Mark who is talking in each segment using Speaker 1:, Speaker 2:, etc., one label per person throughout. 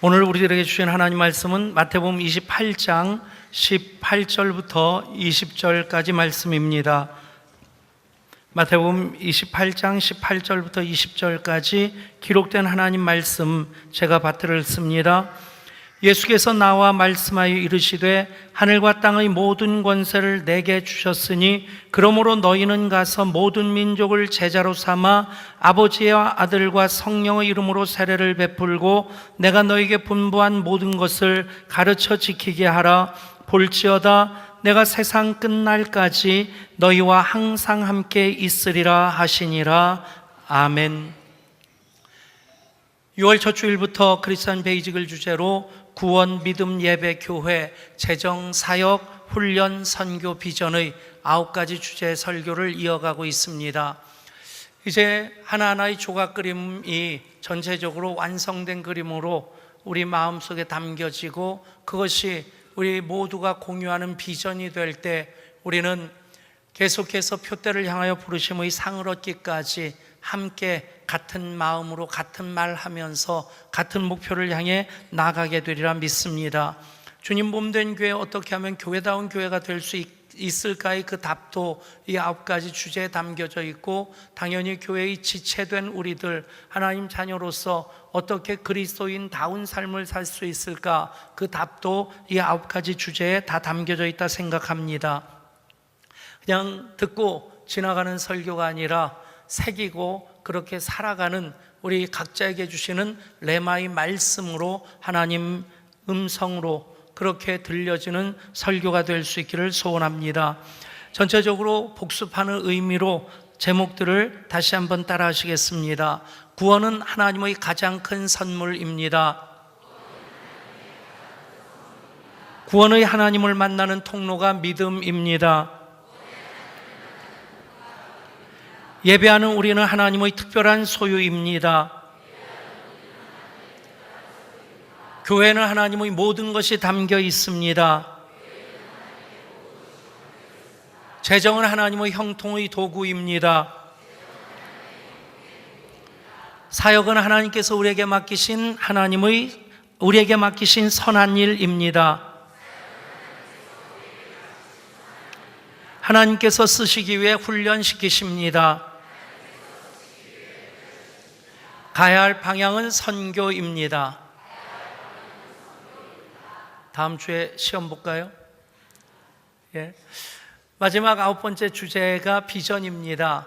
Speaker 1: 오늘 우리들에게 주신 하나님 말씀은 마태복음 28장 18절부터 20절까지 말씀입니다. 마태복음 28장 18절부터 20절까지 기록된 하나님 말씀 제가 받들어 읽습니다. 예수께서 나와 말씀하여 이르시되 하늘과 땅의 모든 권세를 내게 주셨으니 그러므로 너희는 가서 모든 민족을 제자로 삼아 아버지와 아들과 성령의 이름으로 세례를 베풀고 내가 너희에게 분부한 모든 것을 가르쳐 지키게 하라. 볼지어다 내가 세상 끝날까지 너희와 항상 함께 있으리라 하시니라. 아멘. 6월 첫 주일부터 크리스천 베이직을 주제로 구원, 믿음, 예배, 교회, 재정, 사역, 훈련, 선교, 비전의 9가지 주제의 설교를 이어가고 있습니다. 이제 하나하나의 조각 그림이 전체적으로 완성된 그림으로 우리 마음속에 담겨지고 그것이 우리 모두가 공유하는 비전이 될 때 우리는 계속해서 표대를 향하여 부르심의 상을 얻기까지 함께 같은 마음으로 같은 말 하면서 같은 목표를 향해 나가게 되리라 믿습니다. 주님 몸된 교회 어떻게 하면 교회다운 교회가 될 수 있을까의 그 답도 이 9가지 주제에 담겨져 있고, 당연히 교회의 지체된 우리들 하나님 자녀로서 어떻게 그리스도인다운 삶을 살 수 있을까, 그 답도 이 9가지 주제에 다 담겨져 있다 생각합니다. 그냥 듣고 지나가는 설교가 아니라 새기고 그렇게 살아가는 우리 각자에게 주시는 레마의 말씀으로, 하나님 음성으로 그렇게 들려지는 설교가 될 수 있기를 소원합니다. 전체적으로 복습하는 의미로 제목들을 다시 한번 따라 하시겠습니다. 구원은 하나님의 가장 큰 선물입니다. 구원의 하나님을 만나는 통로가 믿음입니다. 예배하는 우리는 하나님의 특별한 소유입니다. 교회는 하나님의 모든 것이 담겨 있습니다. 재정은 하나님의 형통의 도구입니다. 사역은 하나님께서 우리에게 맡기신 선한 일입니다. 하나님께서 쓰시기 위해 훈련시키십니다. 가야 할 방향은 선교입니다. 다음 주에 시험 볼까요? 마지막 9번째 주제가 비전입니다.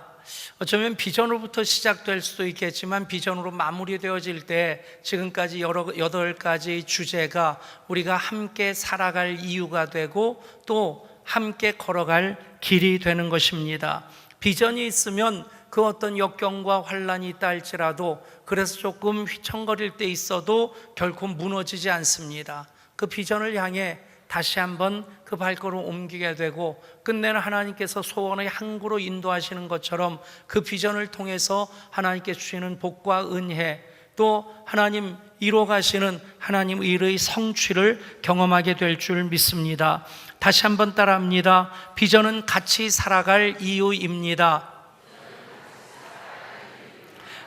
Speaker 1: 어쩌면 비전으로부터 시작될 수도 있겠지만 비전으로 마무리되어질 때 지금까지 8가지 주제가 우리가 함께 살아갈 이유가 되고 또 함께 걸어갈 길이 되는 것입니다. 비전이 있으면 그 어떤 역경과 환란이 있다 할지라도, 그래서 조금 휘청거릴 때 있어도 결코 무너지지 않습니다. 그 비전을 향해 다시 한번 그 발걸음을 옮기게 되고, 끝내는 하나님께서 소원의 항구로 인도하시는 것처럼 그 비전을 통해서 하나님께 주시는 복과 은혜, 또 하나님 이루어가시는 하나님 일의 성취를 경험하게 될 줄 믿습니다. 다시 한번 따라합니다. 비전은 같이 살아갈 이유입니다.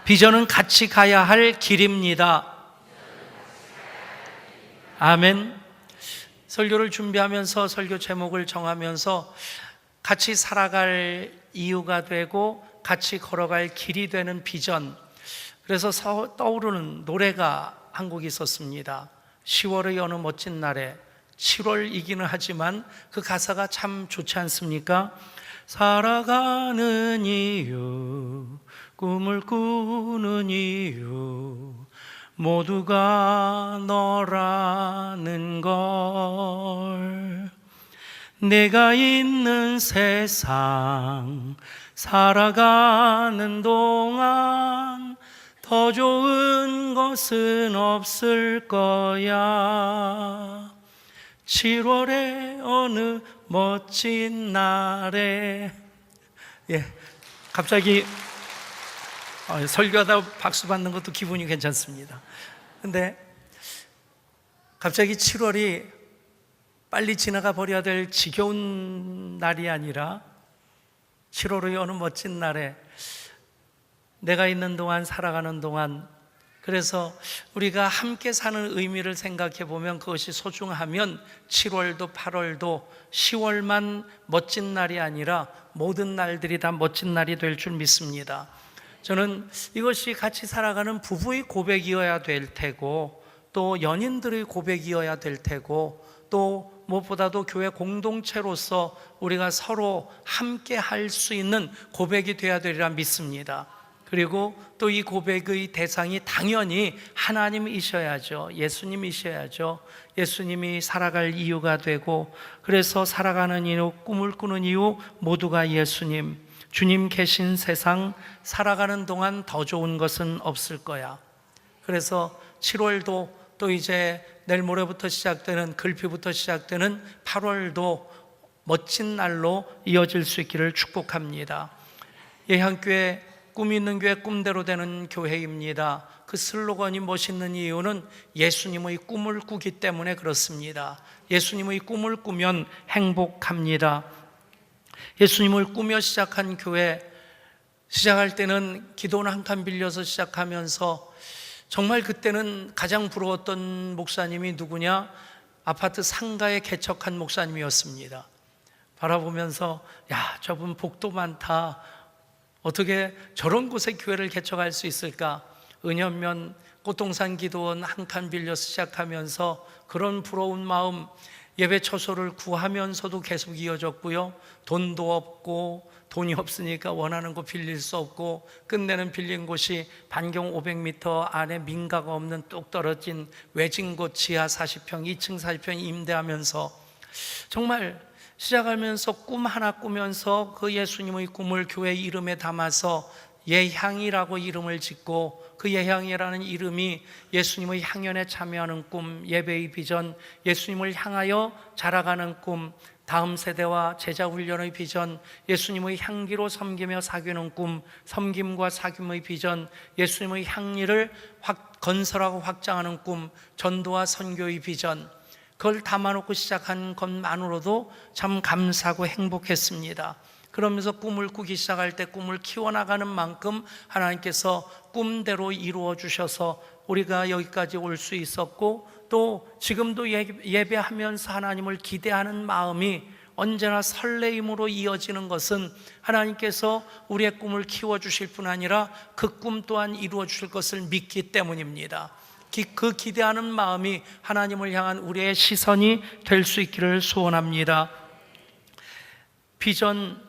Speaker 1: 비전은 같이 가야 할 길입니다. 아멘. 설교를 준비하면서 설교 제목을 정하면서 같이 살아갈 이유가 되고 같이 걸어갈 길이 되는 비전, 그래서 떠오르는 노래가 한 곡 있었습니다. 10월의 어느 멋진 날에, 7월이기는 하지만 그 가사가 참 좋지 않습니까? 살아가는 이유, 꿈을 꾸는 이유, 모두가 너라는 걸. 내가 있는 세상 살아가는 동안 더 좋은 것은 없을 거야. 7월의 어느 멋진 날에. 갑자기 설교하다 박수 받는 것도 기분이 괜찮습니다. 근데 갑자기 7월이 빨리 지나가 버려야 될 지겨운 날이 아니라 7월의 어느 멋진 날에 내가 있는 동안, 살아가는 동안 그래서 우리가 함께 사는 의미를 생각해 보면 그것이 소중하면 7월도 8월도 10월만 멋진 날이 아니라 모든 날들이 다 멋진 날이 될 줄 믿습니다. 저는 이것이 같이 살아가는 부부의 고백이어야 될 테고, 또 연인들의 고백이어야 될 테고, 또 무엇보다도 교회 공동체로서 우리가 서로 함께 할 수 있는 고백이 되어야 되리라 믿습니다. 그리고 또 이 고백의 대상이 당연히 하나님이셔야죠. 예수님이셔야죠. 예수님이 살아갈 이유가 되고, 그래서 살아가는 이유, 꿈을 꾸는 이유 모두가 예수님. 주님 계신 세상 살아가는 동안 더 좋은 것은 없을 거야. 그래서 7월도 또 이제 내일 모레부터 시작되는, 글피부터 시작되는 8월도 멋진 날로 이어질 수 있기를 축복합니다. 예향교회 꿈 있는 교회, 꿈대로 되는 교회입니다. 그 슬로건이 멋있는 이유는 예수님의 꿈을 꾸기 때문에 그렇습니다. 예수님의 꿈을 꾸면 행복합니다. 예수님을 꾸며 시작한 교회, 시작할 때는 기도는 한 칸 빌려서 시작하면서 정말 그때는 가장 부러웠던 목사님이 누구냐? 아파트 상가에 개척한 목사님이었습니다. 바라보면서 야, 저분 복도 많다. 어떻게 저런 곳에 교회를 개척할 수 있을까? 은연면 꽃동산 기도원 한 칸 빌려서 시작하면서 그런 부러운 마음, 예배 처소를 구하면서도 계속 이어졌고요. 돈도 없고, 돈이 없으니까 원하는 곳 빌릴 수 없고, 끝내는 빌린 곳이 반경 500m 안에 민가가 없는 뚝 떨어진 외진 곳 지하 40평, 2층 40평 임대하면서 정말 시작하면서 꿈 하나 꾸면서 그 예수님의 꿈을 교회 이름에 담아서 예향이라고 이름을 짓고, 그 예향이라는 이름이 예수님의 향연에 참여하는 꿈, 예배의 비전, 예수님을 향하여 자라가는 꿈, 다음 세대와 제자 훈련의 비전, 예수님의 향기로 섬기며 사귀는 꿈, 섬김과 사귐의 비전, 예수님의 향리를 건설하고 확장하는 꿈, 전도와 선교의 비전, 그걸 담아놓고 시작한 것만으로도 참 감사하고 행복했습니다. 그러면서 꿈을 꾸기 시작할 때 꿈을 키워나가는 만큼 하나님께서 꿈대로 이루어 주셔서 우리가 여기까지 올 수 있었고, 또 지금도 예배하면서 하나님을 기대하는 마음이 언제나 설레임으로 이어지는 것은 하나님께서 우리의 꿈을 키워주실 뿐 아니라 그 꿈 또한 이루어 주실 것을 믿기 때문입니다. 그 기대하는 마음이 하나님을 향한 우리의 시선이 될 수 있기를 소원합니다. 비전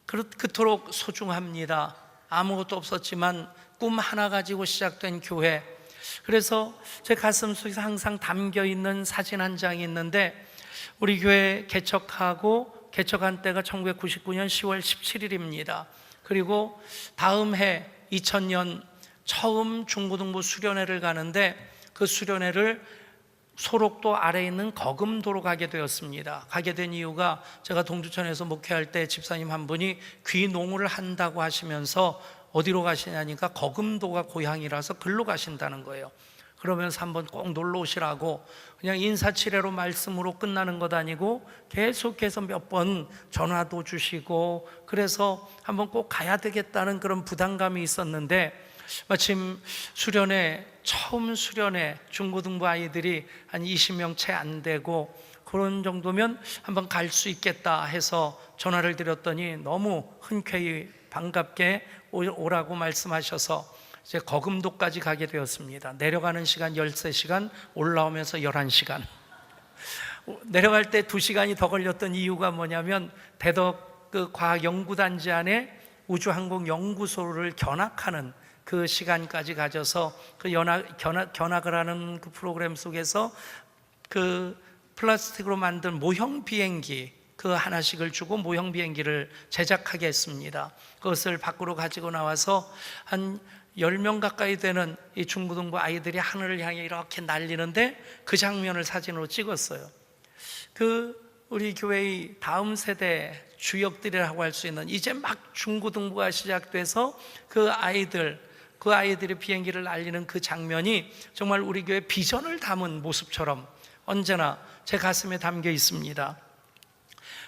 Speaker 1: 그토록 소중합니다. 아무것도 없었지만 꿈 하나 가지고 시작된 교회. 그래서 제 가슴 속에 항상 담겨있는 사진 한 장이 있는데, 우리 교회 개척한 때가 1999년 10월 17일입니다. 그리고 다음 해 2000년 처음 중고등부 수련회를 가는데, 그 수련회를 소록도 아래에 있는 거금도로 가게 되었습니다. 가게 된 이유가, 제가 동두천에서 목회할 때 집사님 한 분이 귀농을 한다고 하시면서 어디로 가시냐니까 거금도가 고향이라서 글로 가신다는 거예요. 그러면서 한번 꼭 놀러 오시라고, 그냥 인사치레로 말씀으로 끝나는 것 아니고 계속해서 몇 번 전화도 주시고, 그래서 한번 꼭 가야 되겠다는 그런 부담감이 있었는데, 마침 처음 수련회 중고등부 아이들이 한 20명 채 안 되고, 그런 정도면 한번 갈 수 있겠다 해서 전화를 드렸더니 너무 흔쾌히 반갑게 오라고 말씀하셔서 이제 거금도까지 가게 되었습니다. 내려가는 시간 13시간, 올라오면서 11시간. 내려갈 때 2시간이 더 걸렸던 이유가 뭐냐면, 대덕 그 과학연구단지 안에 우주항공연구소를 견학하는 그 시간까지 가져서 그 견학을 하는 그 프로그램 속에서 그 플라스틱으로 만든 모형 비행기 그 하나씩을 주고 모형 비행기를 제작하게 했습니다. 그것을 밖으로 가지고 나와서 한 10명 가까이 되는 이 중고등부 아이들이 하늘을 향해 이렇게 날리는데, 그 장면을 사진으로 찍었어요. 우리 교회의 다음 세대 주역들이라고 할 수 있는, 이제 막 중고등부가 시작돼서 그 아이들이 비행기를 날리는 그 장면이 정말 우리 교회 비전을 담은 모습처럼 언제나 제 가슴에 담겨 있습니다.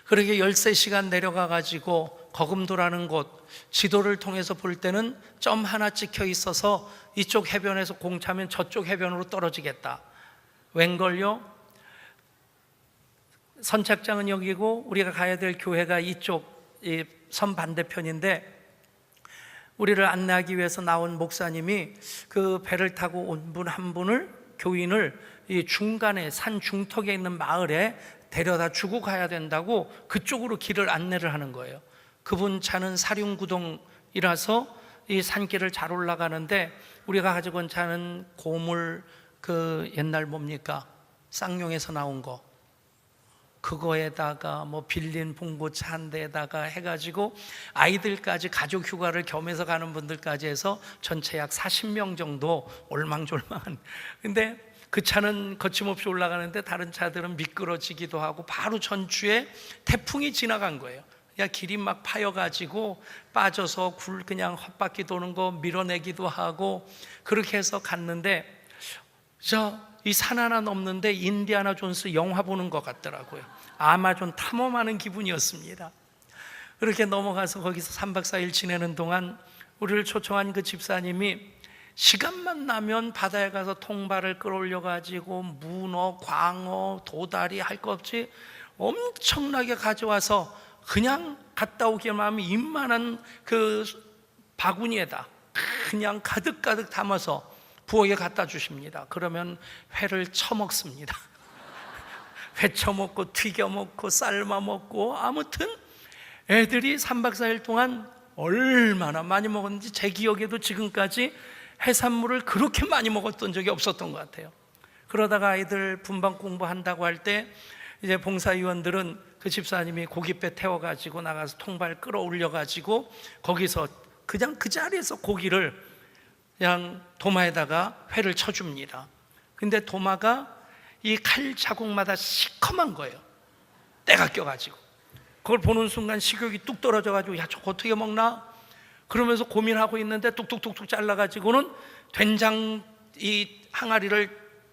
Speaker 1: 그렇게 13시간 내려가 가지고 거금도라는 곳, 지도를 통해서 볼 때는 점 하나 찍혀 있어서 이쪽 해변에서 공차면 저쪽 해변으로 떨어지겠다. 웬걸요? 선착장은 여기고 우리가 가야 될 교회가 이쪽 이 선 반대편인데, 우리를 안내하기 위해서 나온 목사님이 그 배를 타고 온 분 한 분을, 교인을 이 중간에 산 중턱에 있는 마을에 데려다 주고 가야 된다고 그쪽으로 길을 안내를 하는 거예요. 그분 차는 사륜구동이라서 이 산길을 잘 올라가는데, 우리가 가지고 온 차는 고물, 그 옛날 뭡니까? 쌍용에서 나온 거, 그거에다가 뭐 빌린 봉고차 한 대에다가 해가지고 아이들까지 가족 휴가를 겸해서 가는 분들까지 해서 전체 약 40명 정도 올망졸망한. 근데 그 차는 거침없이 올라가는데 다른 차들은 미끄러지기도 하고 바로 전주에 태풍이 지나간 거예요. 그냥 길이 막 파여가지고 빠져서 굴 그냥 헛바퀴 도는 거 밀어내기도 하고 그렇게 해서 갔는데, 이 산 하나 넘는데 인디아나 존스 영화 보는 것 같더라고요. 아마존 탐험하는 기분이었습니다. 그렇게 넘어가서 거기서 3박 4일 지내는 동안 우리를 초청한 그 집사님이 시간만 나면 바다에 가서 통발을 끌어올려 가지고 문어, 광어, 도다리 할 것 없이 엄청나게 가져와서 그냥 갔다 오기만 하면 이만한 그 바구니에다 그냥 가득가득 담아서 부엌에 갖다 주십니다. 그러면 회를 처먹습니다. 회 처먹고 튀겨 먹고 삶아 먹고, 아무튼 애들이 3박 4일 동안 얼마나 많이 먹었는지 제 기억에도 지금까지 해산물을 그렇게 많이 먹었던 적이 없었던 것 같아요. 그러다가 아이들 분반 공부한다고 할 때 이제 봉사위원들은 그 집사님이 고깃배 태워가지고 나가서 통발 끌어올려 가지고 거기서 그냥 그 자리에서 고기를 그냥 도마에다가 회를 쳐줍니다. 근데 도마가 이 칼 자국마다 시커먼 거예요. 때가 껴가지고. 그걸 보는 순간 식욕이 뚝 떨어져가지고, 야, 저거 어떻게 먹나? 그러면서 고민하고 있는데 뚝뚝뚝뚝 잘라가지고는 된장 이 항아리를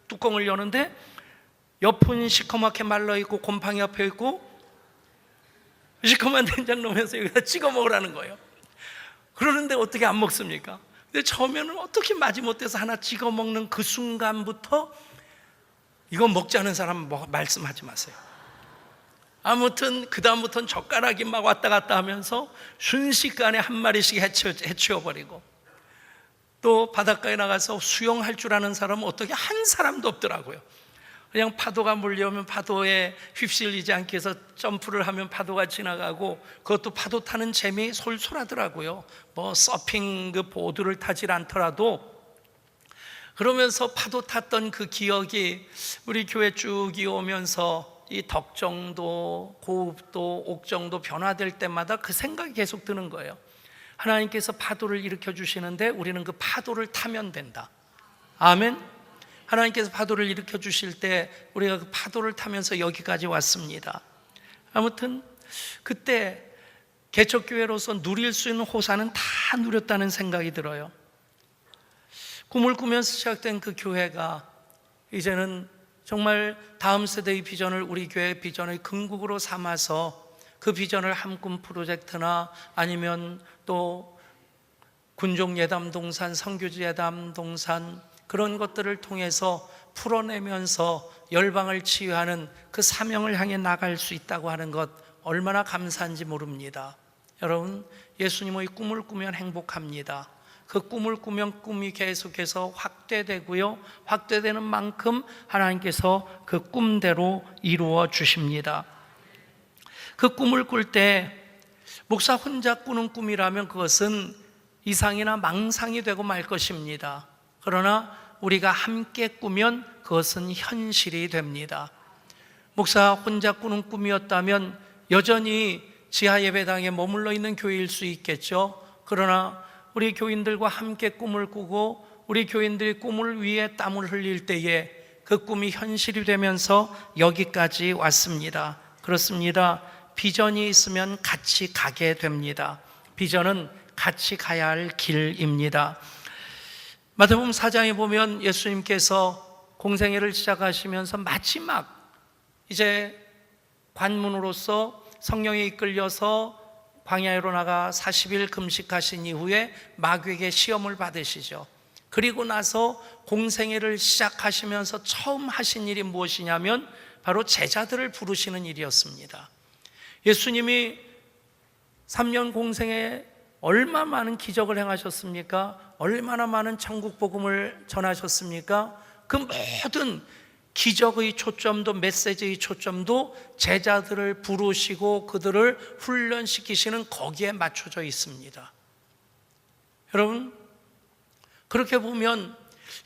Speaker 1: 뚜껑을 여는데 옆은 시커멓게 말라있고 곰팡이 옆에 있고, 시커먼 된장 넣으면서 여기다 찍어 먹으라는 거예요. 그러는데 어떻게 안 먹습니까? 근데 처음에는 어떻게 마지못해서 하나 찍어 먹는 그 순간부터 이거 먹지 않은 사람 말씀하지 마세요. 아무튼 그 다음부터는 젓가락이 막 왔다 갔다 하면서 순식간에 한 마리씩 해치워버리고, 또 바닷가에 나가서 수영할 줄 아는 사람은 어떻게 한 사람도 없더라고요. 그냥 파도가 몰려오면 파도에 휩쓸리지 않기 위해서 점프를 하면 파도가 지나가고, 그것도 파도 타는 재미 솔솔하더라고요. 뭐 서핑 그 보드를 타질 않더라도 그러면서 파도 탔던 그 기억이 우리 교회 쭉 이어오면서 이 덕정도, 고읍도, 옥정도 변화될 때마다 그 생각이 계속 드는 거예요. 하나님께서 파도를 일으켜 주시는데 우리는 그 파도를 타면 된다. 아멘. 하나님께서 파도를 일으켜 주실 때 우리가 그 파도를 타면서 여기까지 왔습니다. 아무튼 그때 개척교회로서 누릴 수 있는 호사는 다 누렸다는 생각이 들어요. 꿈을 꾸면서 시작된 그 교회가 이제는 정말 다음 세대의 비전을 우리 교회의 비전의 궁극으로 삼아서 그 비전을 함꿈 프로젝트나 아니면 또 군종예담동산, 선교지예담동산 그런 것들을 통해서 풀어내면서 열방을 치유하는 그 사명을 향해 나갈 수 있다고 하는 것, 얼마나 감사한지 모릅니다. 여러분, 예수님의 꿈을 꾸면 행복합니다. 그 꿈을 꾸면 꿈이 계속해서 확대되고요, 확대되는 만큼 하나님께서 그 꿈대로 이루어 주십니다. 그 꿈을 꿀 때 목사 혼자 꾸는 꿈이라면 그것은 이상이나 망상이 되고 말 것입니다. 그러나 우리가 함께 꾸면 그것은 현실이 됩니다. 목사 혼자 꾸는 꿈이었다면 여전히 지하 예배당에 머물러 있는 교회일 수 있겠죠. 그러나 우리 교인들과 함께 꿈을 꾸고 우리 교인들이 꿈을 위해 땀을 흘릴 때에 그 꿈이 현실이 되면서 여기까지 왔습니다. 그렇습니다. 비전이 있으면 같이 가게 됩니다. 비전은 같이 가야 할 길입니다. 마태복음 4장에 보면 예수님께서 공생애를 시작하시면서 마지막 이제 관문으로서 성령에 이끌려서 광야로 나가 40일 금식하신 이후에 마귀에게 시험을 받으시죠. 그리고 나서 공생애를 시작하시면서 처음 하신 일이 무엇이냐면 바로 제자들을 부르시는 일이었습니다. 예수님이 3년 공생에 얼마나 많은 기적을 행하셨습니까? 얼마나 많은 천국 복음을 전하셨습니까? 그 모든 기적의 초점도, 메시지의 초점도 제자들을 부르시고 그들을 훈련시키시는 거기에 맞춰져 있습니다. 여러분, 그렇게 보면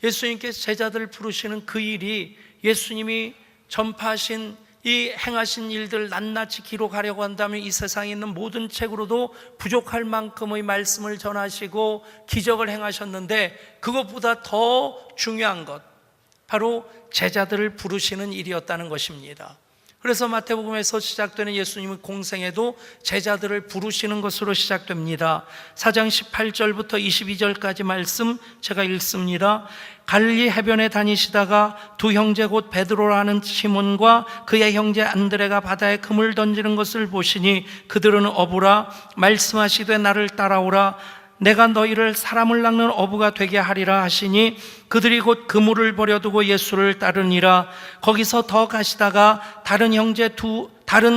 Speaker 1: 예수님께서 제자들을 부르시는 그 일이 예수님이 전파하신 이 행하신 일들 낱낱이 기록하려고 한다면 이 세상에 있는 모든 책으로도 부족할 만큼의 말씀을 전하시고 기적을 행하셨는데, 그것보다 더 중요한 것, 바로 제자들을 부르시는 일이었다는 것입니다. 그래서 마태복음에서 시작되는 예수님의 공생애도 제자들을 부르시는 것으로 시작됩니다. 4장 18절부터 22절까지 말씀 제가 읽습니다. 갈릴리 해변에 다니시다가 두 형제 곧 베드로라는 시몬과 그의 형제 안드레가 바다에 그물 던지는 것을 보시니 그들은 어부라. 말씀하시되 나를 따라오라. 내가 너희를 사람을 낚는 어부가 되게 하리라 하시니 그들이 곧 그물을 버려두고 예수를 따르니라. 거기서 더 가시다가 다른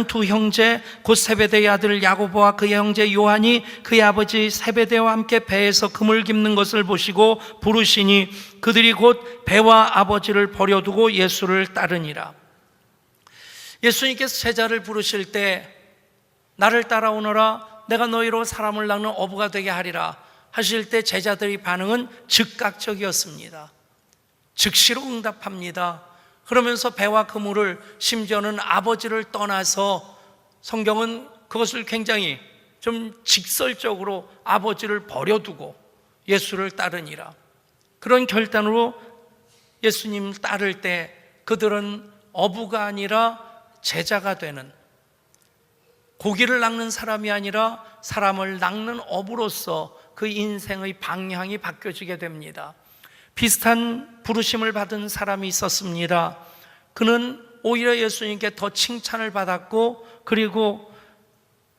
Speaker 1: 두 형제 곧 세베대의 아들 야고보와 그의 형제 요한이 그의 아버지 세베대와 함께 배에서 그물 깁는 것을 보시고 부르시니 그들이 곧 배와 아버지를 버려두고 예수를 따르니라. 예수님께서 제자를 부르실 때 나를 따라오너라, 내가 너희로 사람을 낚는 어부가 되게 하리라 하실 때 제자들의 반응은 즉각적이었습니다. 즉시로 응답합니다. 그러면서 배와 그물을, 심지어는 아버지를 떠나서 성경은 그것을 굉장히 좀 직설적으로 아버지를 버려두고 예수를 따르니라. 그런 결단으로 예수님 따를 때 그들은 어부가 아니라 제자가 되는, 고기를 낚는 사람이 아니라 사람을 낚는 어부로서 그 인생의 방향이 바뀌어지게 됩니다. 비슷한 부르심을 받은 사람이 있었습니다. 그는 오히려 예수님께 더 칭찬을 받았고, 그리고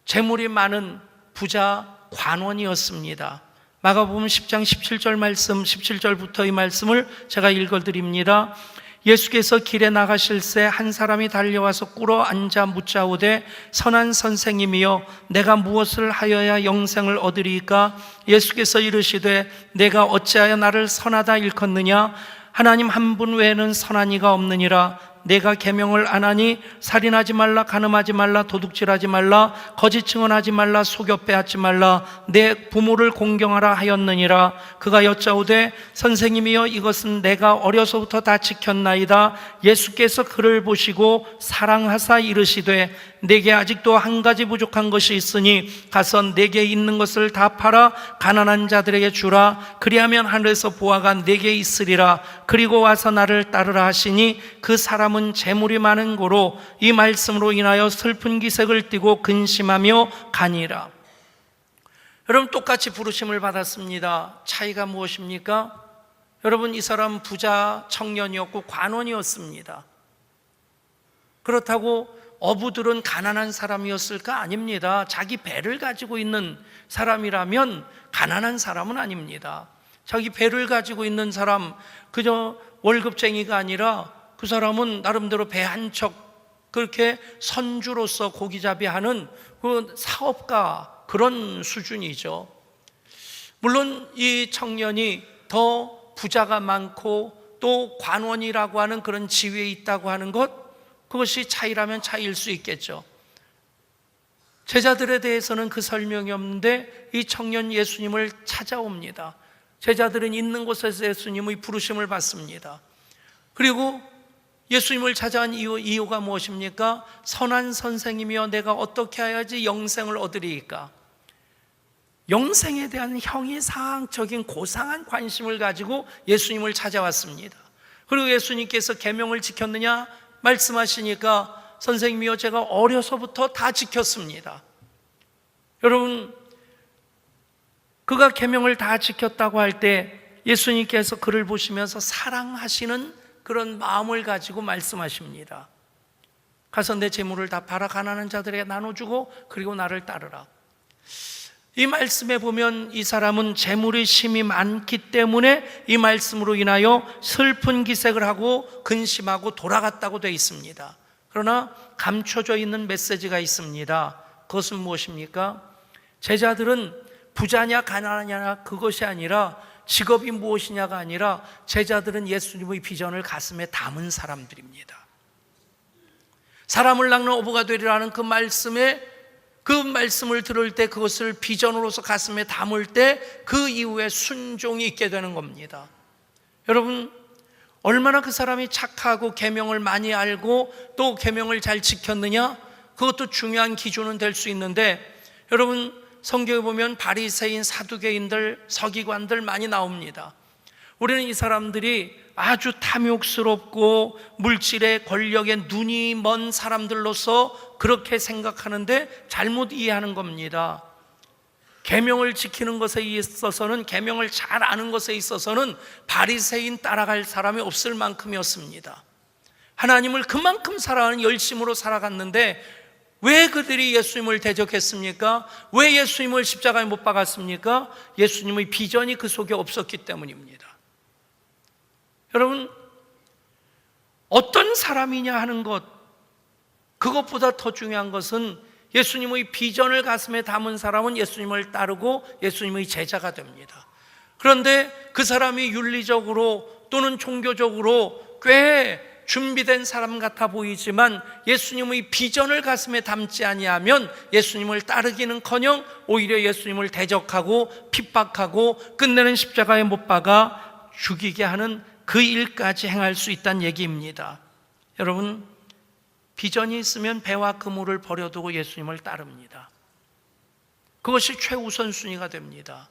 Speaker 1: 재물이 많은 부자 관원이었습니다. 마가복음 10장 17절 말씀, 17절부터의 말씀을 제가 읽어드립니다. 예수께서 길에 나가실새 한 사람이 달려와서 꿇어 앉아 묻자오되 선한 선생님이여 내가 무엇을 하여야 영생을 얻으리이까? 예수께서 이르시되 내가 어찌하여 나를 선하다 일컫느냐? 하나님 한 분 외에는 선한 이가 없느니라. 내가 계명을 안 하니 살인하지 말라, 간음하지 말라, 도둑질하지 말라, 거짓 증언하지 말라, 속여 빼앗지 말라, 내 부모를 공경하라 하였느니라. 그가 여짜오되 선생님이여 이것은 내가 어려서부터 다 지켰나이다. 예수께서 그를 보시고 사랑하사 이르시되 내게 아직도 한 가지 부족한 것이 있으니 가서 내게 있는 것을 다 팔아 가난한 자들에게 주라. 그리하면 하늘에서 보화가 내게 있으리라. 그리고 와서 나를 따르라 하시니 그 사람은 재물이 많은 고로 이 말씀으로 인하여 슬픈 기색을 띠고 근심하며 가니라. 여러분, 똑같이 부르심을 받았습니다. 차이가 무엇입니까? 여러분, 이 사람 부자 청년이었고 관원이었습니다. 그렇다고 어부들은 가난한 사람이었을까? 아닙니다. 자기 배를 가지고 있는 사람이라면 가난한 사람은 아닙니다. 자기 배를 가지고 있는 사람, 그저 월급쟁이가 아니라 그 사람은 나름대로 배 한 척 그렇게 선주로서 고기잡이하는 그 사업가, 그런 수준이죠. 물론 이 청년이 더 부자가 많고 또 관원이라고 하는 그런 지위에 있다고 하는 것, 그것이 차이라면 차이일 수 있겠죠. 제자들에 대해서는 그 설명이 없는데 이 청년 예수님을 찾아옵니다. 제자들은 있는 곳에서 예수님의 부르심을 받습니다. 그리고 예수님을 찾아온 이유가 무엇입니까? 선한 선생님이여 내가 어떻게 해야지 영생을 얻으리이까? 영생에 대한 형이상적인 고상한 관심을 가지고 예수님을 찾아왔습니다. 그리고 예수님께서 계명을 지켰느냐 말씀하시니까 선생님이여 제가 어려서부터 다 지켰습니다. 여러분, 그가 계명을 다 지켰다고 할 때 예수님께서 그를 보시면서 사랑하시는 그런 마음을 가지고 말씀하십니다. 가서 내 재물을 다 팔아 가난한 자들에게 나눠주고 그리고 나를 따르라. 이 말씀에 보면 이 사람은 재물의 심이 많기 때문에 이 말씀으로 인하여 슬픈 기색을 하고 근심하고 돌아갔다고 되어 있습니다. 그러나 감춰져 있는 메시지가 있습니다. 그것은 무엇입니까? 제자들은 부자냐 가난하냐 그것이 아니라, 직업이 무엇이냐가 아니라, 제자들은 예수님의 비전을 가슴에 담은 사람들입니다. 사람을 낚는 어부가 되리라는 그 말씀을 들을 때, 그것을 비전으로서 가슴에 담을 때 그 이후에 순종이 있게 되는 겁니다. 여러분, 얼마나 그 사람이 착하고 계명을 많이 알고 또 계명을 잘 지켰느냐, 그것도 중요한 기준은 될 수 있는데, 여러분 성경에 보면 바리새인, 사두개인들, 서기관들 많이 나옵니다. 우리는 이 사람들이 아주 탐욕스럽고 물질의 권력에 눈이 먼 사람들로서 그렇게 생각하는데 잘못 이해하는 겁니다. 계명을 지키는 것에 있어서는, 계명을 잘 아는 것에 있어서는 바리새인 따라갈 사람이 없을 만큼이었습니다. 하나님을 그만큼 사랑하는 열심으로 살아갔는데 왜 그들이 예수님을 대적했습니까? 왜 예수님을 십자가에 못 박았습니까? 예수님의 비전이 그 속에 없었기 때문입니다. 여러분, 어떤 사람이냐 하는 것, 그것보다 더 중요한 것은 예수님의 비전을 가슴에 담은 사람은 예수님을 따르고 예수님의 제자가 됩니다. 그런데 그 사람이 윤리적으로 또는 종교적으로 꽤 준비된 사람 같아 보이지만 예수님의 비전을 가슴에 담지 아니하면 예수님을 따르기는커녕 오히려 예수님을 대적하고 핍박하고 끝내는 십자가에 못 박아 죽이게 하는 그 일까지 행할 수 있다는 얘기입니다. 여러분, 비전이 있으면 배와 그물을 버려두고 예수님을 따릅니다. 그것이 최우선순위가 됩니다.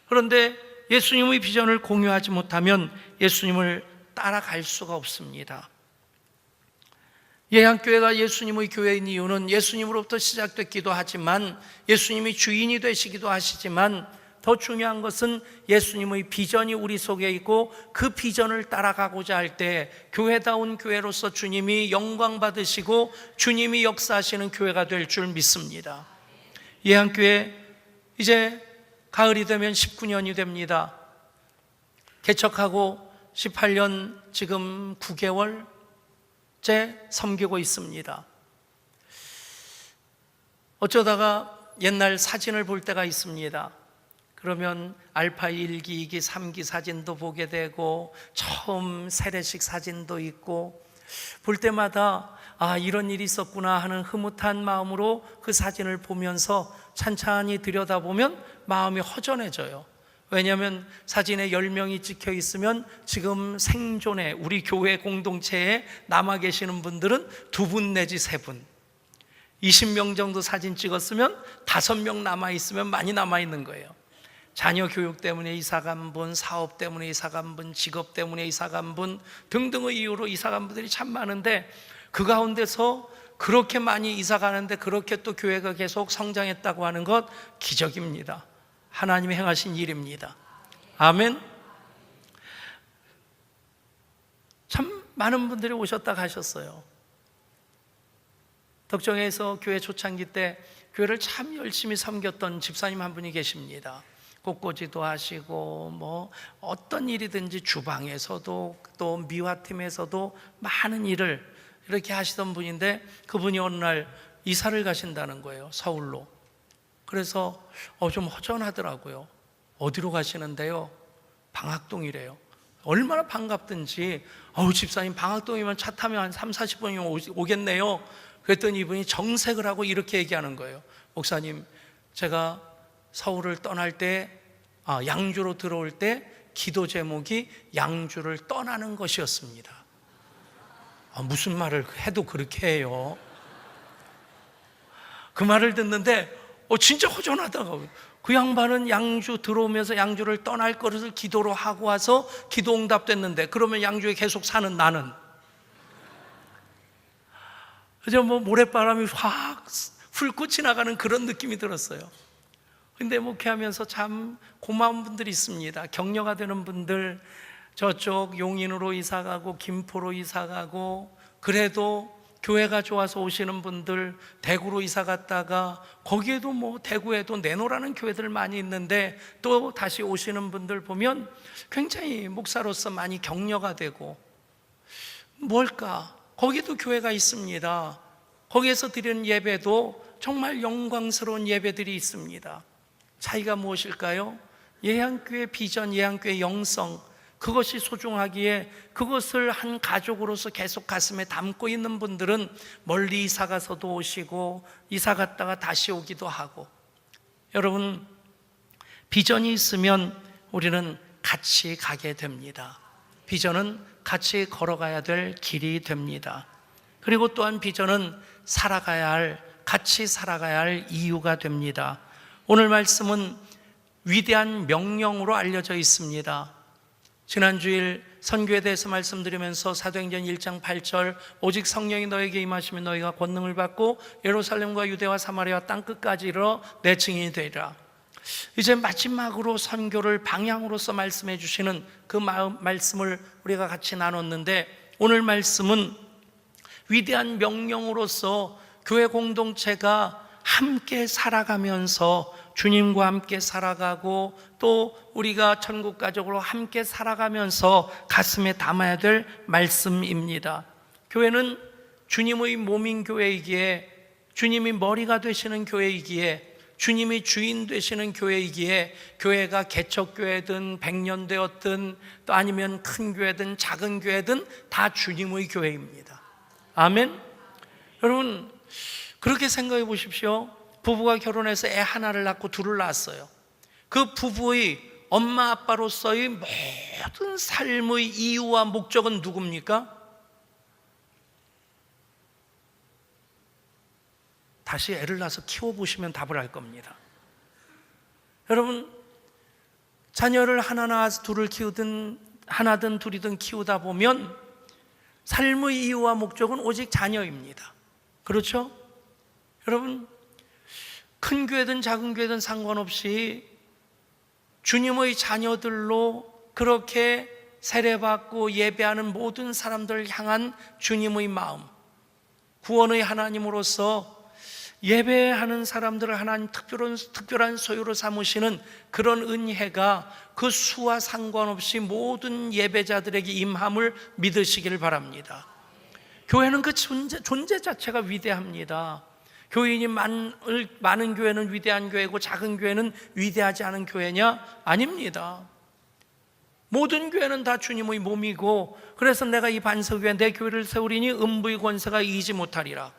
Speaker 1: 그런데 예수님의 비전을 공유하지 못하면 예수님을 따라갈 수가 없습니다. 예양교회가 예수님의 교회인 이유는 예수님으로부터 시작됐기도 하지만, 예수님이 주인이 되시기도 하시지만, 더 중요한 것은 예수님의 비전이 우리 속에 있고 그 비전을 따라가고자 할 때 교회다운 교회로서 주님이 영광 받으시고 주님이 역사하시는 교회가 될 줄 믿습니다. 예양교회 이제 가을이 되면 19년이 됩니다. 개척하고 18년 지금 9개월째 섬기고 있습니다. 어쩌다가 옛날 사진을 볼 때가 있습니다. 그러면 알파 1기, 2기, 3기 사진도 보게 되고 처음 세례식 사진도 있고, 볼 때마다 이런 일이 있었구나 하는 흐뭇한 마음으로 그 사진을 보면서 찬찬히 들여다보면 마음이 허전해져요. 왜냐하면 사진에 10명이 찍혀 있으면 지금 생존에 우리 교회 공동체에 남아 계시는 분들은 2분 내지 3분, 20명 정도 사진 찍었으면 5명 남아 있으면 많이 남아 있는 거예요. 자녀 교육 때문에 이사 간 분, 사업 때문에 이사 간 분, 직업 때문에 이사 간 분 등등의 이유로 이사 간 분들이 참 많은데, 그 가운데서 그렇게 많이 이사 가는데 그렇게 또 교회가 계속 성장했다고 하는 것 기적입니다. 하나님이 행하신 일입니다. 아멘. 참 많은 분들이 오셨다 가셨어요. 덕정에서 교회 초창기 때 교회를 참 열심히 섬겼던 집사님 한 분이 계십니다. 꽃꽂이도 하시고 어떤 일이든지 주방에서도 또 미화팀에서도 많은 일을 이렇게 하시던 분인데, 그분이 어느 날 이사를 가신다는 거예요, 서울로. 그래서 좀 허전하더라고요. 어디로 가시는데요? 방학동이래요. 얼마나 반갑든지, 집사님 방학동이면 차 타면 한 30-40분이면 오겠네요. 그랬더니 이분이 정색을 하고 이렇게 얘기하는 거예요. 목사님, 제가 서울을 떠날 때, 양주로 들어올 때 기도 제목이 양주를 떠나는 것이었습니다. 무슨 말을 해도 그렇게 해요. 그 말을 듣는데 진짜 허전하다고. 그 양반은 양주 들어오면서 양주를 떠날 것을 기도로 하고 와서 기도 응답됐는데, 그러면 양주에 계속 사는 나는, 그저 모래바람이 확 훑고 지나가는 그런 느낌이 들었어요. 근데 목회하면서 참 고마운 분들이 있습니다. 격려가 되는 분들, 저쪽 용인으로 이사가고 김포로 이사가고, 그래도 교회가 좋아서 오시는 분들, 대구로 이사 갔다가 거기에도 대구에도 내노라는 교회들 많이 있는데 또 다시 오시는 분들 보면 굉장히 목사로서 많이 격려가 되고, 뭘까? 거기도 교회가 있습니다. 거기에서 드리는 예배도 정말 영광스러운 예배들이 있습니다. 차이가 무엇일까요? 예향교회 비전, 예향교회 영성, 그것이 소중하기에 그것을 한 가족으로서 계속 가슴에 담고 있는 분들은 멀리 이사 가서도 오시고 이사 갔다가 다시 오기도 하고, 여러분, 비전이 있으면 우리는 같이 가게 됩니다. 비전은 같이 걸어가야 될 길이 됩니다. 그리고 또한 비전은 같이 살아가야 할 이유가 됩니다. 오늘 말씀은 위대한 명령으로 알려져 있습니다. 지난주일 선교에 대해서 말씀드리면서 사도행전 1장 8절, 오직 성령이 너에게 임하시면 너희가 권능을 받고 예루살렘과 유대와 사마리아 땅끝까지 이르러 내 증인이 되리라. 이제 마지막으로 선교를 방향으로서 말씀해 주시는 그 말씀을 우리가 같이 나눴는데, 오늘 말씀은 위대한 명령으로서 교회 공동체가 함께 살아가면서 주님과 함께 살아가고 또 우리가 천국 가족으로 함께 살아가면서 가슴에 담아야 될 말씀입니다. 교회는 주님의 몸인 교회이기에, 주님이 머리가 되시는 교회이기에, 주님이 주인 되시는 교회이기에, 교회가 개척교회든 백년되었든 또 아니면 큰 교회든 작은 교회든 다 주님의 교회입니다. 아멘. 여러분, 그렇게 생각해 보십시오. 부부가 결혼해서 애 하나를 낳고 둘을 낳았어요. 그 부부의 엄마 아빠로서의 모든 삶의 이유와 목적은 누굽니까? 다시 애를 낳아서 키워보시면 답을 알 겁니다. 여러분, 자녀를 하나 낳아서 둘을 키우든 하나든 둘이든 키우다 보면 삶의 이유와 목적은 오직 자녀입니다. 그렇죠? 여러분, 큰 교회든 작은 교회든 상관없이 주님의 자녀들로 그렇게 세례받고 예배하는 모든 사람들을 향한 주님의 마음, 구원의 하나님으로서 예배하는 사람들을 하나님 특별한 소유로 삼으시는 그런 은혜가 그 수와 상관없이 모든 예배자들에게 임함을 믿으시기를 바랍니다. 교회는 그 존재 자체가 위대합니다. 교인이 많은 교회는 위대한 교회고 작은 교회는 위대하지 않은 교회냐? 아닙니다. 모든 교회는 다 주님의 몸이고, 그래서 내가 이 반석위에 내 교회를 세우리니 음부의 권세가 이기지 못하리라.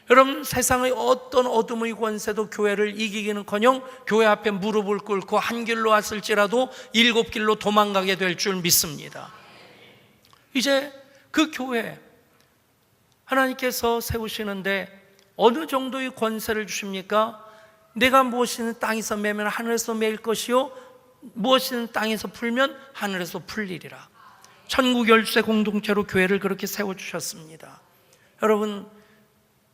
Speaker 1: 여러분, 세상의 어떤 어둠의 권세도 교회를 이기기는커녕 교회 앞에 무릎을 꿇고 한 길로 왔을지라도 7길로 도망가게 될 줄 믿습니다. 이제 그 교회 하나님께서 세우시는데 어느 정도의 권세를 주십니까? 내가 무엇이든 땅에서 매면 하늘에서 매일 것이요 무엇이든 땅에서 풀면 하늘에서 풀리리라. 천국 열쇠 공동체로 교회를 그렇게 세워주셨습니다. 여러분,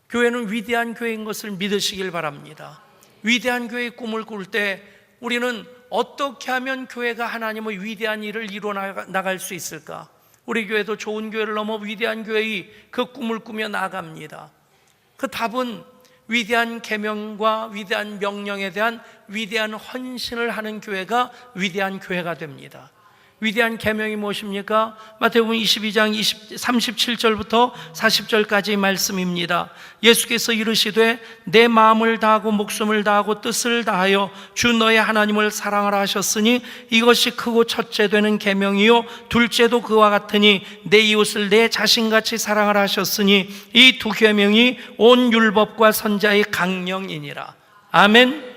Speaker 1: 교회는 위대한 교회인 것을 믿으시길 바랍니다. 위대한 교회의 꿈을 꿀 때 우리는 어떻게 하면 교회가 하나님의 위대한 일을 이루어 나갈 수 있을까? 우리 교회도 좋은 교회를 넘어 위대한 교회의 그 꿈을 꾸며 나아갑니다. 그 답은 위대한 계명과 위대한 명령에 대한 위대한 헌신을 하는 교회가 위대한 교회가 됩니다. 위대한 계명이 무엇입니까? 마태복음 22장 37절부터 40절까지의 말씀입니다. 예수께서 이르시되 내 마음을 다하고 목숨을 다하고 뜻을 다하여 주 너의 하나님을 사랑하라 하셨으니 이것이 크고 첫째 되는 계명이요 둘째도 그와 같으니 내 이웃을 내 자신같이 사랑하라 하셨으니 이 두 계명이 온 율법과 선자의 강령이니라. 아멘.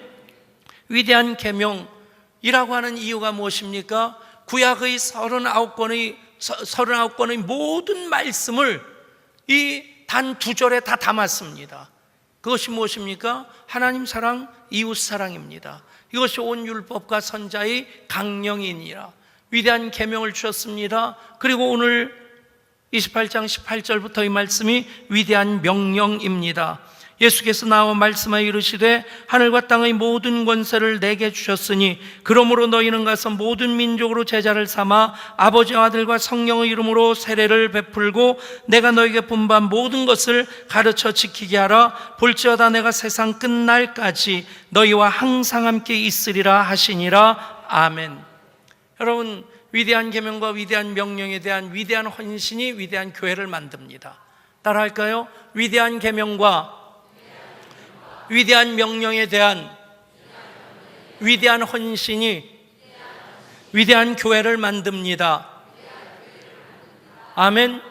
Speaker 1: 위대한 계명이라고 하는 이유가 무엇입니까? 구약의 39권의 모든 말씀을 이 단 2절에 다 담았습니다. 그것이 무엇입니까? 하나님 사랑, 이웃 사랑입니다. 이것이 온 율법과 선자의 강령이니라. 위대한 계명을 주셨습니다. 그리고 오늘 28장 18절부터 이 말씀이 위대한 명령입니다. 예수께서 나와 말씀하여 이르시되 하늘과 땅의 모든 권세를 내게 주셨으니 그러므로 너희는 가서 모든 민족으로 제자를 삼아 아버지와 아들과 성령의 이름으로 세례를 베풀고 내가 너희에게 분부한 모든 것을 가르쳐 지키게 하라. 볼지어다 내가 세상 끝날까지 너희와 항상 함께 있으리라 하시니라. 아멘. 여러분, 위대한 계명과 위대한 명령에 대한 위대한 헌신이 위대한 교회를 만듭니다. 따라할까요? 위대한 계명과 위대한 명령에 대한 위대한 헌신이 위대한 교회를 만듭니다. 아멘.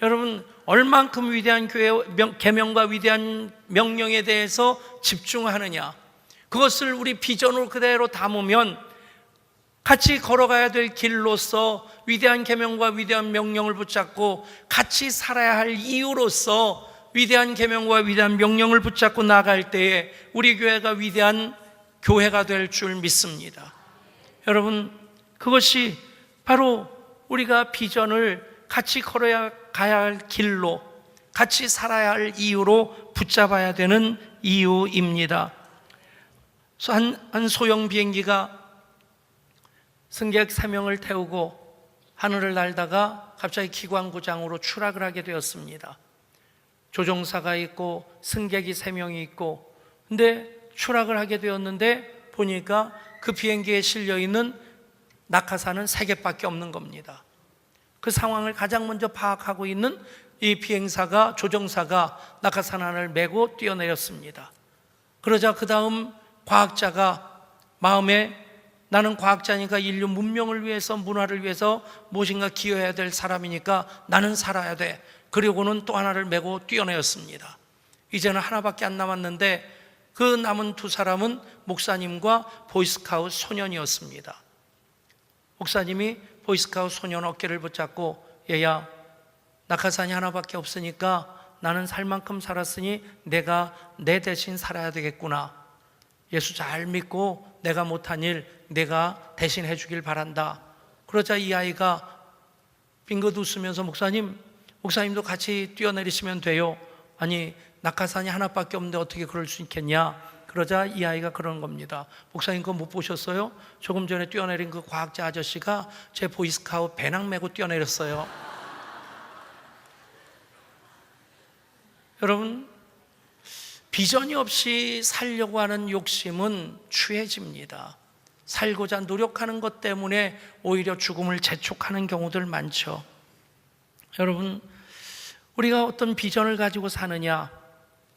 Speaker 1: 여러분, 얼만큼 위대한 교회 계명과 위대한 명령에 대해서 집중하느냐, 그것을 우리 비전으로 그대로 담으면 같이 걸어가야 될 길로서 위대한 계명과 위대한 명령을 붙잡고 같이 살아야 할 이유로서 위대한 계명과 위대한 명령을 붙잡고 나갈 때에 우리 교회가 위대한 교회가 될 줄 믿습니다. 여러분, 그것이 바로 우리가 비전을 같이 걸어야 가야 할 길로, 같이 살아야 할 이유로 붙잡아야 되는 이유입니다. 한 소형 비행기가 승객 3명을 태우고 하늘을 날다가 갑자기 기관고장으로 추락을 하게 되었습니다. 조종사가 있고 승객이 3명이 있고, 근데 추락을 하게 되었는데 보니까 그 비행기에 실려있는 낙하산은 3개밖에 없는 겁니다. 그 상황을 가장 먼저 파악하고 있는 이 비행사가, 조종사가 낙하산 하나를 메고 뛰어내렸습니다. 그러자 그 다음 과학자가 마음에 나는 과학자니까 인류 문명을 위해서, 문화를 위해서 무엇인가 기여해야 될 사람이니까 나는 살아야 돼. 그리고는 또 하나를 메고 뛰어내렸습니다. 이제는 하나밖에 안 남았는데 그 남은 2사람은 목사님과 보이스카우트 소년이었습니다. 목사님이 보이스카우트 소년 어깨를 붙잡고, 얘야, 낙하산이 하나밖에 없으니까 나는 살 만큼 살았으니 내가 내 대신 살아야 되겠구나. 예수 잘 믿고 내가 못한 일 내가 대신 해주길 바란다. 그러자 이 아이가 빙긋 웃으면서 목사님도 같이 뛰어내리시면 돼요. 아니, 낙하산이 하나밖에 없는데 어떻게 그럴 수 있겠냐. 그러자 이 아이가 그러는 겁니다. 목사님 그거 못 보셨어요? 조금 전에 뛰어내린 그 과학자 아저씨가 제 보이스카우트 배낭 메고 뛰어내렸어요. 여러분, 비전이 없이 살려고 하는 욕심은 추해집니다. 살고자 노력하는 것 때문에 오히려 죽음을 재촉하는 경우들 많죠. 여러분, 우리가 어떤 비전을 가지고 사느냐,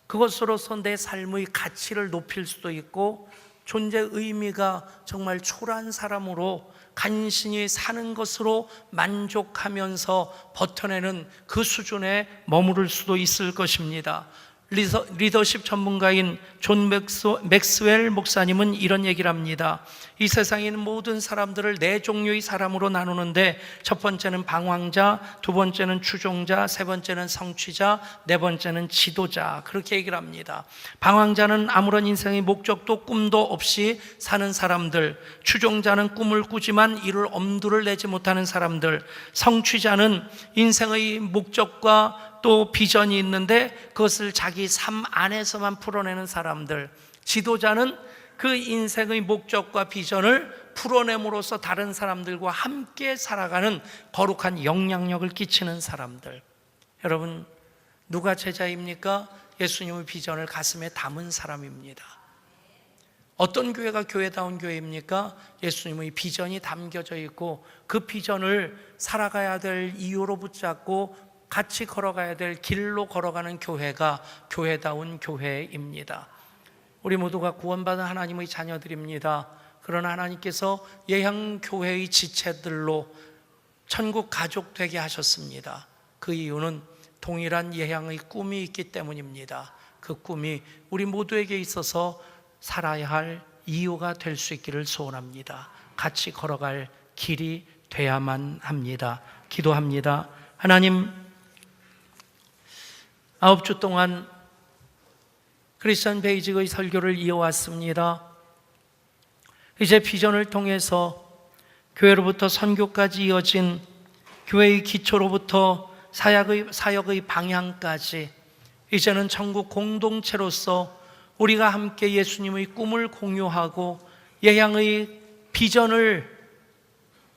Speaker 1: 그것으로서 내 삶의 가치를 높일 수도 있고 존재 의미가 정말 초라한 사람으로 간신히 사는 것으로 만족하면서 버텨내는 그 수준에 머무를 수도 있을 것입니다. 리더십 전문가인 존 맥스웰 목사님은 이런 얘기를 합니다. 이 세상에 있는 모든 사람들을 4종류의 사람으로 나누는데 첫 번째는 방황자, 두 번째는 추종자, 세 번째는 성취자, 네 번째는 지도자, 그렇게 얘기를 합니다. 방황자는 아무런 인생의 목적도 꿈도 없이 사는 사람들, 추종자는 꿈을 꾸지만 이룰 엄두를 내지 못하는 사람들, 성취자는 인생의 목적과 또 비전이 있는데 그것을 자기 삶 안에서만 풀어내는 사람들, 지도자는 그 인생의 목적과 비전을 풀어냄으로써 다른 사람들과 함께 살아가는 거룩한 영향력을 끼치는 사람들. 여러분, 누가 제자입니까? 예수님의 비전을 가슴에 담은 사람입니다. 어떤 교회가 교회다운 교회입니까? 예수님의 비전이 담겨져 있고 그 비전을 살아가야 될 이유로 붙잡고 같이 걸어가야 될 길로 걸어가는 교회가 교회다운 교회입니다. 우리 모두가 구원받은 하나님의 자녀들입니다. 그러나 하나님께서 예향교회의 지체들로 천국 가족 되게 하셨습니다. 그 이유는 동일한 예향의 꿈이 있기 때문입니다. 그 꿈이 우리 모두에게 있어서 살아야 할 이유가 될 수 있기를 소원합니다. 같이 걸어갈 길이 돼야만 합니다. 기도합니다. 하나님, 9주 동안 크리스천 베이직의 설교를 이어왔습니다. 이제 비전을 통해서 교회로부터 선교까지 이어진 교회의 기초로부터 사역의 방향까지 이제는 천국 공동체로서 우리가 함께 예수님의 꿈을 공유하고 예향의 비전을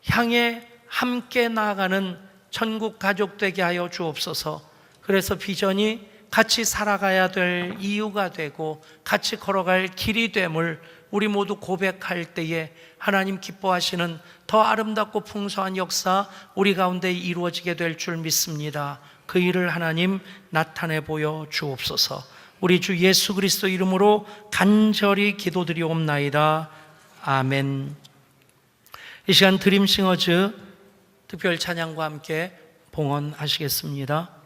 Speaker 1: 향해 함께 나아가는 천국 가족 되게 하여 주옵소서. 그래서 비전이 같이 살아가야 될 이유가 되고 같이 걸어갈 길이 됨을 우리 모두 고백할 때에 하나님 기뻐하시는 더 아름답고 풍성한 역사 우리 가운데 이루어지게 될 줄 믿습니다. 그 일을 하나님 나타내 보여 주옵소서. 우리 주 예수 그리스도 이름으로 간절히 기도드리옵나이다. 아멘. 이 시간 드림싱어즈 특별 찬양과 함께 봉헌하시겠습니다.